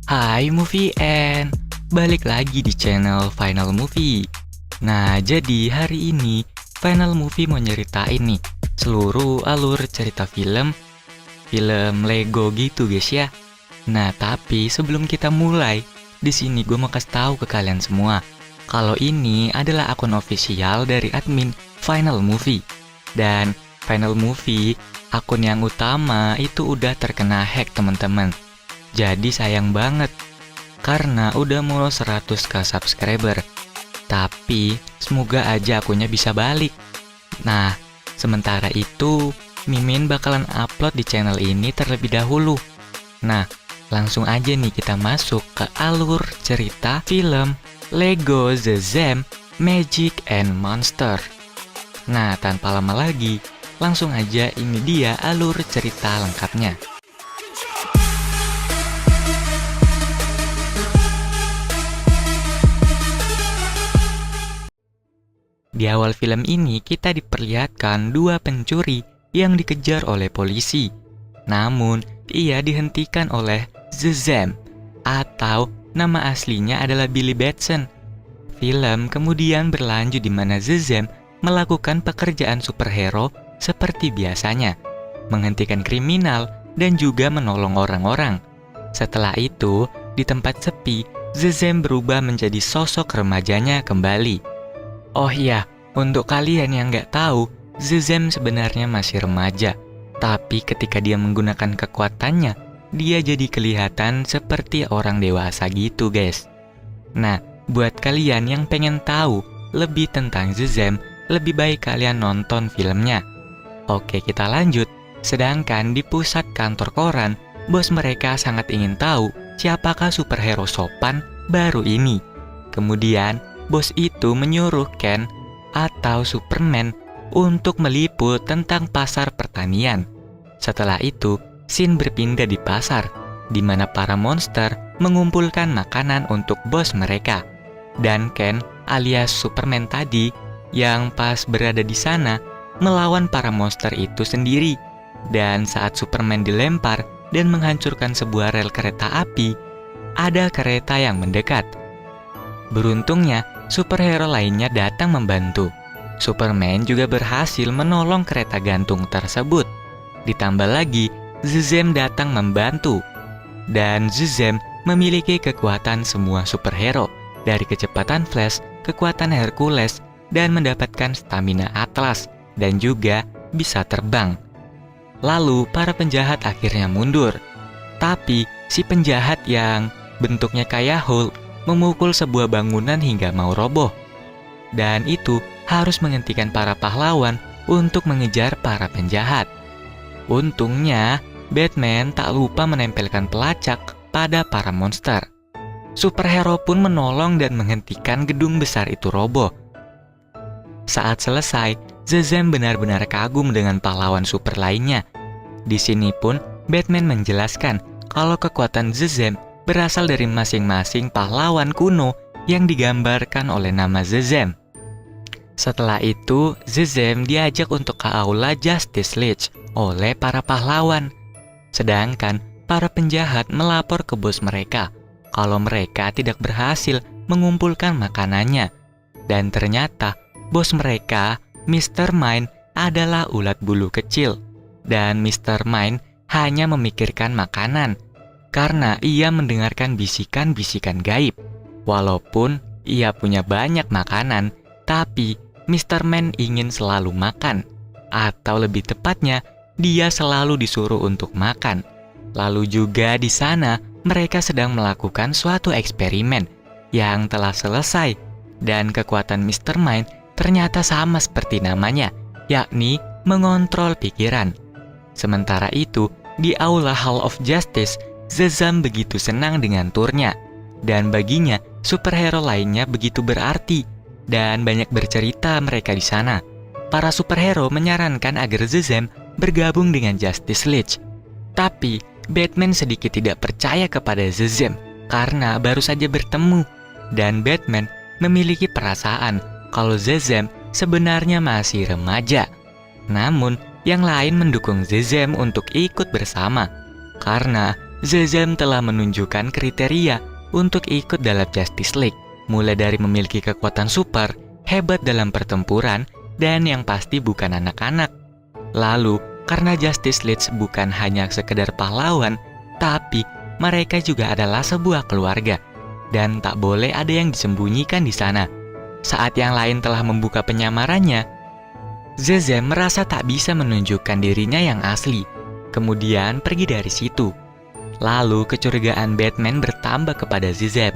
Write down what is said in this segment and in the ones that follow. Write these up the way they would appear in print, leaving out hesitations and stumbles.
Hai Movie N, balik lagi di channel Final Movie. Nah, jadi hari ini Final Movie mau nyeritain nih seluruh alur cerita film Lego gitu guys ya. Nah, tapi sebelum kita mulai, di sini gue mau kasih tahu ke kalian semua kalau ini adalah akun official dari admin Final Movie. Dan Final Movie, akun yang utama itu udah terkena hack teman-teman. Jadi sayang banget karena udah mau 100k subscriber. Tapi semoga aja akunnya bisa balik. Nah, sementara itu Mimin bakalan upload di channel ini terlebih dahulu. Nah, langsung aja nih kita masuk ke alur cerita film Lego The Zem Magic and Monster. Nah, tanpa lama lagi, langsung aja ini dia alur cerita lengkapnya. Di awal film ini kita diperlihatkan dua pencuri yang dikejar oleh polisi. Namun, ia dihentikan oleh The Zem, atau nama aslinya adalah Billy Batson. Film kemudian berlanjut di mana The Zem melakukan pekerjaan superhero seperti biasanya, menghentikan kriminal dan juga menolong orang-orang. Setelah itu, di tempat sepi, The Zem berubah menjadi sosok remajanya kembali. Oh iya, untuk kalian yang nggak tahu, The Zem sebenarnya masih remaja. Tapi ketika dia menggunakan kekuatannya, dia jadi kelihatan seperti orang dewasa gitu guys. Nah, buat kalian yang pengen tahu lebih tentang The Zem, lebih baik kalian nonton filmnya. Oke, kita lanjut. Sedangkan di pusat kantor koran, bos mereka sangat ingin tahu siapakah superhero sopan baru ini. Kemudian, bos itu menyuruh Ken atau Superman untuk meliput tentang pasar pertanian. Setelah itu, scene berpindah di pasar, di mana para monster mengumpulkan makanan untuk bos mereka. Dan Ken alias Superman tadi, yang pas berada di sana, melawan para monster itu sendiri. Dan saat Superman dilempar dan menghancurkan sebuah rel kereta api, ada kereta yang mendekat. Beruntungnya, superhero lainnya datang membantu. Superman juga berhasil menolong kereta gantung tersebut. Ditambah lagi, The Zem datang membantu. Dan The Zem memiliki kekuatan semua superhero, dari kecepatan Flash, kekuatan Hercules, dan mendapatkan stamina Atlas, dan juga bisa terbang. Lalu, para penjahat akhirnya mundur. Tapi, si penjahat yang bentuknya kayak Hulk memukul sebuah bangunan hingga mau roboh. Dan itu harus menghentikan para pahlawan untuk mengejar para penjahat. Untungnya, Batman tak lupa menempelkan pelacak pada para monster. Superhero pun menolong dan menghentikan gedung besar itu roboh. Saat selesai, The Zem benar-benar kagum dengan pahlawan super lainnya. Di sini pun Batman menjelaskan kalau kekuatan The Zem berasal dari masing-masing pahlawan kuno yang digambarkan oleh nama The Zem. Setelah itu, The Zem diajak untuk ke aula Justice League oleh para pahlawan. Sedangkan para penjahat melapor ke bos mereka kalau mereka tidak berhasil mengumpulkan makanannya. Dan ternyata bos mereka, Mr. Mind, adalah ulat bulu kecil. Dan Mr. Mind hanya memikirkan makanan karena ia mendengarkan bisikan-bisikan gaib. Walaupun ia punya banyak makanan, tapi Mr. Man ingin selalu makan. Atau lebih tepatnya, dia selalu disuruh untuk makan. Lalu juga di sana, mereka sedang melakukan suatu eksperimen yang telah selesai. Dan kekuatan Mr. Mind ternyata sama seperti namanya, yakni mengontrol pikiran. Sementara itu, di aula Hall of Justice, The Zem begitu senang dengan turnya. Dan baginya, superhero lainnya begitu berarti. Dan banyak bercerita mereka di sana. Para superhero menyarankan agar The Zem bergabung dengan Justice League. Tapi, Batman sedikit tidak percaya kepada The Zem karena baru saja bertemu. Dan Batman memiliki perasaan kalau The Zem sebenarnya masih remaja. Namun, yang lain mendukung The Zem untuk ikut bersama. Karena Shazam telah menunjukkan kriteria untuk ikut dalam Justice League, mulai dari memiliki kekuatan super, hebat dalam pertempuran, dan yang pasti bukan anak-anak. Lalu, karena Justice League bukan hanya sekedar pahlawan, tapi mereka juga adalah sebuah keluarga, dan tak boleh ada yang disembunyikan di sana. Saat yang lain telah membuka penyamarannya, Shazam merasa tak bisa menunjukkan dirinya yang asli, kemudian pergi dari situ. Lalu kecurigaan Batman bertambah kepada Shazam.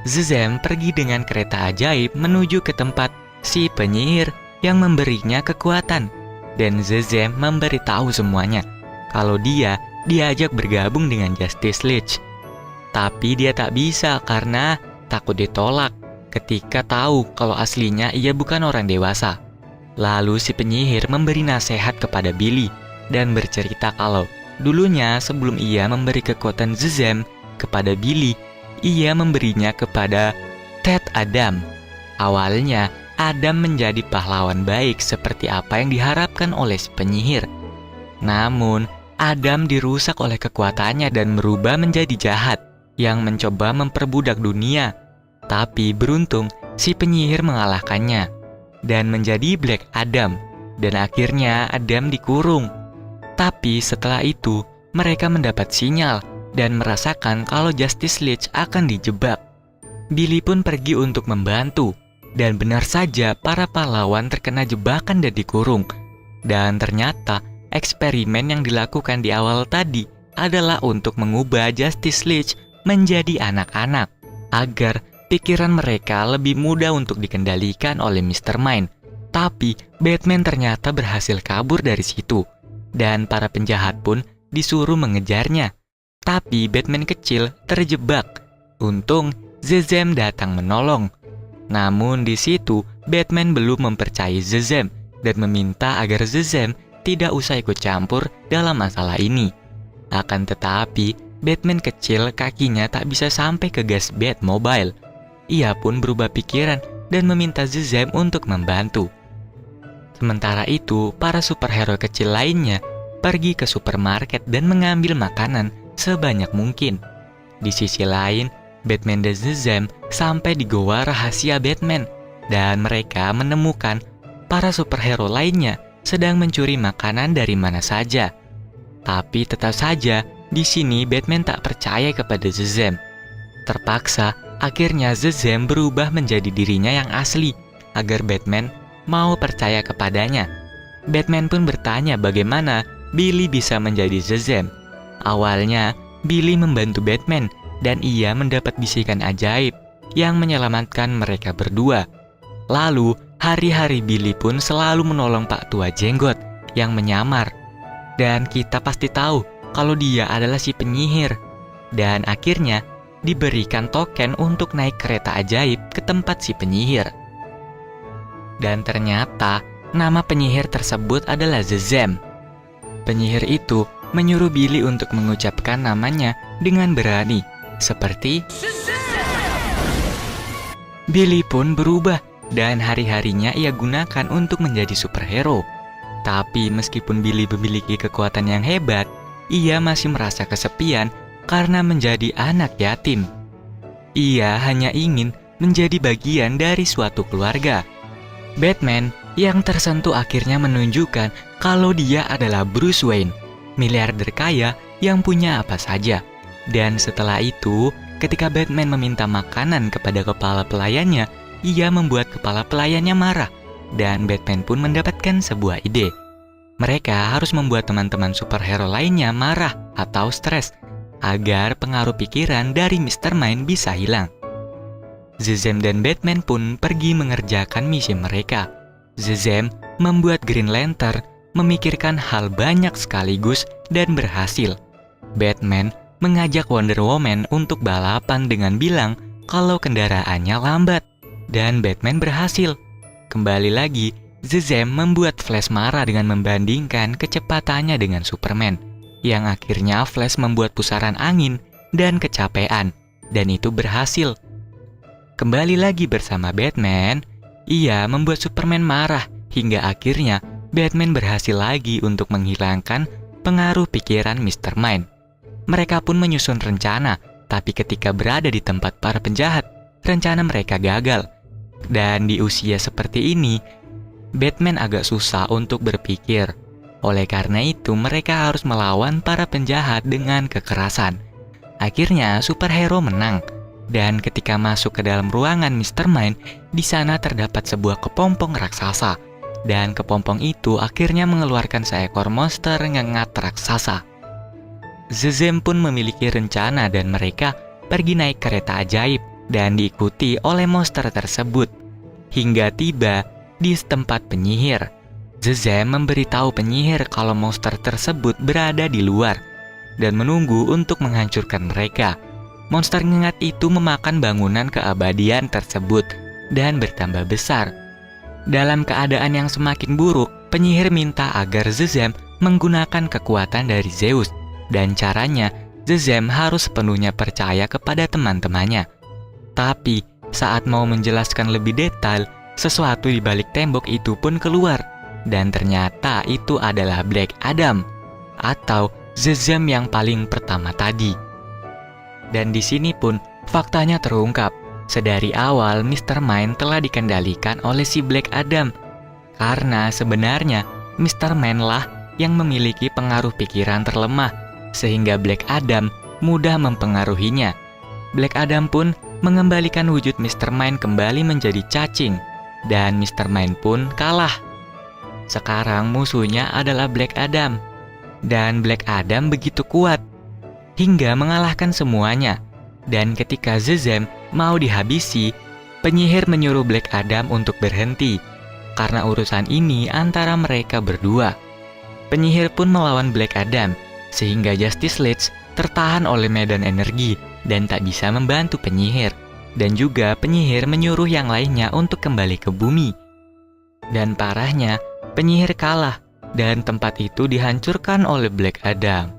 Shazam pergi dengan kereta ajaib menuju ke tempat si penyihir yang memberinya kekuatan. Dan Shazam memberitahu semuanya kalau dia diajak bergabung dengan Justice League. Tapi dia tak bisa karena takut ditolak ketika tahu kalau aslinya ia bukan orang dewasa. Lalu si penyihir memberi nasihat kepada Billy dan bercerita kalau dulunya sebelum ia memberi kekuatan Shazam kepada Billy, ia memberinya kepada Ted Adam. Awalnya, Adam menjadi pahlawan baik seperti apa yang diharapkan oleh si penyihir. Namun, Adam dirusak oleh kekuatannya dan berubah menjadi jahat yang mencoba memperbudak dunia. Tapi beruntung, si penyihir mengalahkannya dan menjadi Black Adam. Dan akhirnya Adam dikurung. Tapi setelah itu, mereka mendapat sinyal dan merasakan kalau Justice League akan dijebak. Billy pun pergi untuk membantu, dan benar saja para pahlawan terkena jebakan dan dikurung. Dan ternyata, eksperimen yang dilakukan di awal tadi adalah untuk mengubah Justice League menjadi anak-anak, agar pikiran mereka lebih mudah untuk dikendalikan oleh Mr. Mind. Tapi, Batman ternyata berhasil kabur dari situ. Dan para penjahat pun disuruh mengejarnya. Tapi Batman kecil terjebak. Untung Shazam datang menolong. Namun di situ Batman belum mempercayai Shazam dan meminta agar Shazam tidak usah ikut campur dalam masalah ini. Akan tetapi Batman kecil kakinya tak bisa sampai ke gas Batmobile. Ia pun berubah pikiran dan meminta Shazam untuk membantu. Sementara itu, para superhero kecil lainnya pergi ke supermarket dan mengambil makanan sebanyak mungkin. Di sisi lain, Batman dan Shazam sampai di goa rahasia Batman, dan mereka menemukan para superhero lainnya sedang mencuri makanan dari mana saja. Tapi tetap saja, di sini Batman tak percaya kepada Shazam. Terpaksa, akhirnya Shazam berubah menjadi dirinya yang asli, agar Batman mau percaya kepadanya. Batman pun bertanya bagaimana Billy bisa menjadi Shazam. Awalnya, Billy membantu Batman dan ia mendapat bisikan ajaib yang menyelamatkan mereka berdua. Lalu, hari-hari Billy pun selalu menolong Pak Tua Jenggot yang menyamar. Dan kita pasti tahu kalau dia adalah si penyihir. Dan akhirnya, diberikan token untuk naik kereta ajaib ke tempat si penyihir. Dan ternyata, nama penyihir tersebut adalah Shazam. Penyihir itu menyuruh Billy untuk mengucapkan namanya dengan berani, seperti Billy pun berubah dan hari-harinya ia gunakan untuk menjadi superhero. Tapi meskipun Billy memiliki kekuatan yang hebat, ia masih merasa kesepian karena menjadi anak yatim. Ia hanya ingin menjadi bagian dari suatu keluarga. Batman yang tersentuh akhirnya menunjukkan kalau dia adalah Bruce Wayne, miliarder kaya yang punya apa saja. Dan setelah itu, ketika Batman meminta makanan kepada kepala pelayannya, ia membuat kepala pelayannya marah. Dan Batman pun mendapatkan sebuah ide. Mereka harus membuat teman-teman superhero lainnya marah atau stres, agar pengaruh pikiran dari Mr. Mind bisa hilang. Shazam dan Batman pun pergi mengerjakan misi mereka. Shazam membuat Green Lantern memikirkan hal banyak sekaligus dan berhasil. Batman mengajak Wonder Woman untuk balapan dengan bilang kalau kendaraannya lambat. Dan Batman berhasil. Kembali lagi, Shazam membuat Flash marah dengan membandingkan kecepatannya dengan Superman. Yang akhirnya Flash membuat pusaran angin dan kecapean. Dan itu berhasil. Kembali lagi bersama Batman, ia membuat Superman marah hingga akhirnya Batman berhasil lagi untuk menghilangkan pengaruh pikiran Mr. Mind. Mereka pun menyusun rencana, tapi ketika berada di tempat para penjahat, rencana mereka gagal. Dan di usia seperti ini, Batman agak susah untuk berpikir. Oleh karena itu, mereka harus melawan para penjahat dengan kekerasan. Akhirnya, superhero menang. Dan ketika masuk ke dalam ruangan Mr. Mind, di sana terdapat sebuah kepompong raksasa. Dan kepompong itu akhirnya mengeluarkan seekor monster ngengat raksasa. Shazam pun memiliki rencana dan mereka pergi naik kereta ajaib dan diikuti oleh monster tersebut. Hingga tiba di tempat penyihir. Shazam memberitahu penyihir kalau monster tersebut berada di luar dan menunggu untuk menghancurkan mereka. Monster ngengat itu memakan bangunan keabadian tersebut dan bertambah besar. Dalam keadaan yang semakin buruk, penyihir minta agar Shazam menggunakan kekuatan dari Zeus. Dan caranya, Shazam harus sepenuhnya percaya kepada teman-temannya. Tapi, saat mau menjelaskan lebih detail, sesuatu di balik tembok itu pun keluar. Dan ternyata itu adalah Black Adam, atau Shazam yang paling pertama tadi. Dan di sini pun, faktanya terungkap. Sedari awal, Mr. Mind telah dikendalikan oleh si Black Adam. Karena sebenarnya, Mr. Mind lah yang memiliki pengaruh pikiran terlemah, sehingga Black Adam mudah mempengaruhinya. Black Adam pun mengembalikan wujud Mr. Mind kembali menjadi cacing, dan Mr. Mind pun kalah. Sekarang musuhnya adalah Black Adam, dan Black Adam begitu kuat, hingga mengalahkan semuanya. Dan ketika Shazam mau dihabisi, penyihir menyuruh Black Adam untuk berhenti, karena urusan ini antara mereka berdua. Penyihir pun melawan Black Adam, sehingga Justice League tertahan oleh medan energi dan tak bisa membantu penyihir. Dan juga penyihir menyuruh yang lainnya untuk kembali ke bumi. Dan parahnya, penyihir kalah dan tempat itu dihancurkan oleh Black Adam.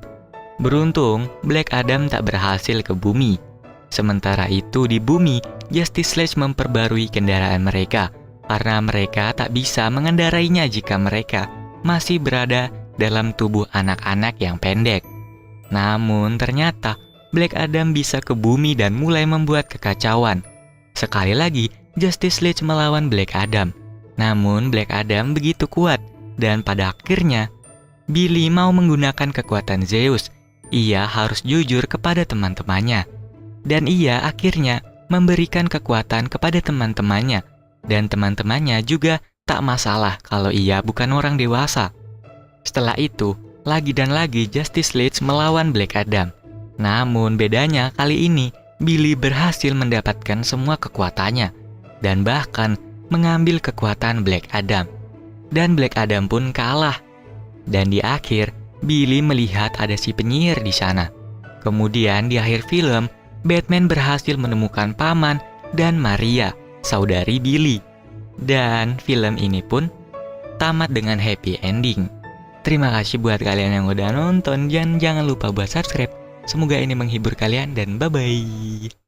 Beruntung, Black Adam tak berhasil ke bumi. Sementara itu di bumi, Justice League memperbarui kendaraan mereka karena mereka tak bisa mengendarainya jika mereka masih berada dalam tubuh anak-anak yang pendek. Namun ternyata Black Adam bisa ke bumi dan mulai membuat kekacauan. Sekali lagi, Justice League melawan Black Adam. Namun Black Adam begitu kuat dan pada akhirnya Billy mau menggunakan kekuatan Zeus. Ia harus jujur kepada teman-temannya. Dan ia akhirnya memberikan kekuatan kepada teman-temannya. Dan teman-temannya juga tak masalah kalau ia bukan orang dewasa. Setelah itu, lagi dan lagi Justice League melawan Black Adam. Namun bedanya kali ini, Billy berhasil mendapatkan semua kekuatannya. Dan bahkan mengambil kekuatan Black Adam. Dan Black Adam pun kalah. Dan di akhir, Billy melihat ada si penyihir di sana. Kemudian di akhir film, Batman berhasil menemukan Paman dan Maria, saudari Billy. Dan film ini pun tamat dengan happy ending. Terima kasih buat kalian yang udah nonton, dan jangan lupa buat subscribe. Semoga ini menghibur kalian dan bye-bye.